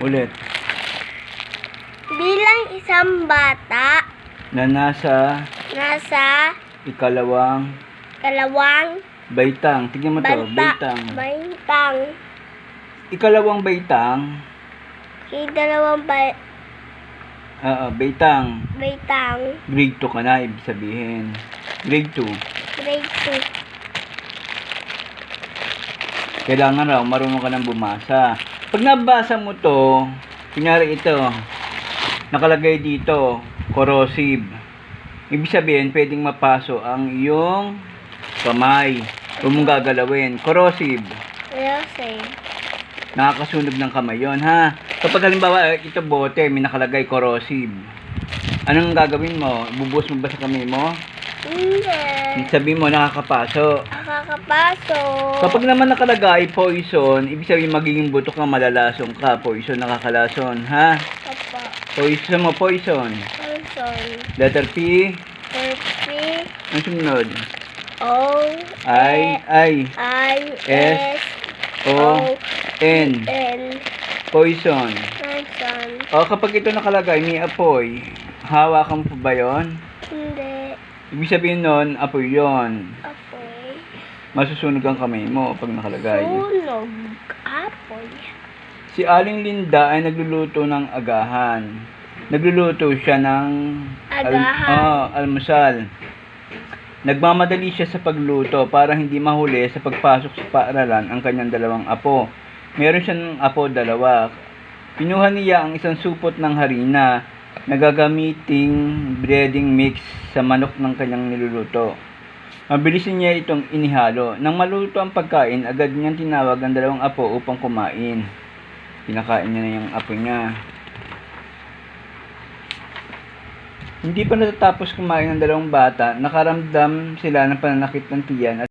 Ulit. Bilang isang bata Na nasa nasa ikalawang baitang. Tignan mo to. Baitang. baitang. Ikalawang baitang. Dalawang Baitang. baitang. Grade 2 ka na, ibig sabihin. Grade 2. Grade 2. Kailangan raw marunong ka nang bumasa. Pag nabasa mo to, kunyari ito, nakalagay dito, corrosive. Ibig sabihin, pwedeng mapaso ang iyong kamay. Huwag mong gagalawin. Corrosive. Yes, Nakakasunog ng kamay yon, ha? Kapag halimbawa, ito bote, may nakalagay corrosive. Anong gagawin mo? Bubuhos mo ba sa kamay mo? Hindi. Sabi mo, nakakapaso. Nakakapasok. Kapag naman nakalagay poison, ibig sabihin magiging buto ka, malalasong ka. Poison, nakakalason, ha? Papa. Poison mo, poison. Person. Letter P. P. Ang sumunod? O. I, S. O, N. N. Poison. Person. O, kapag ito nakalagay, may apoy. Hawakan mo pa ba yun? Hindi. Ibig sabihin nun, apoy yun. Apoy. Masusunog ang kamay mo pag nakalagay. Sunog. Apoy. Si Aling Linda ay nagluluto ng agahan. Nagluluto siya ng Agahan. almusal. Nagmamadali siya sa pagluto para hindi mahuli sa pagpasok sa paaralan ang kanyang dalawang apo. Meron siyang apo dalawa. Pinuha niya ang isang supot ng harina na gagamiting breading mix sa manok ng kanyang niluluto. Mabilis niya itong inihalo. Nang maluto ang pagkain, agad niyang tinawag ang dalawang apo upang kumain. Pinakain niya na yung apo niya. Hindi pa natatapos kumain ng dalawang bata, nakaramdam sila ng pananakit ng tiyan at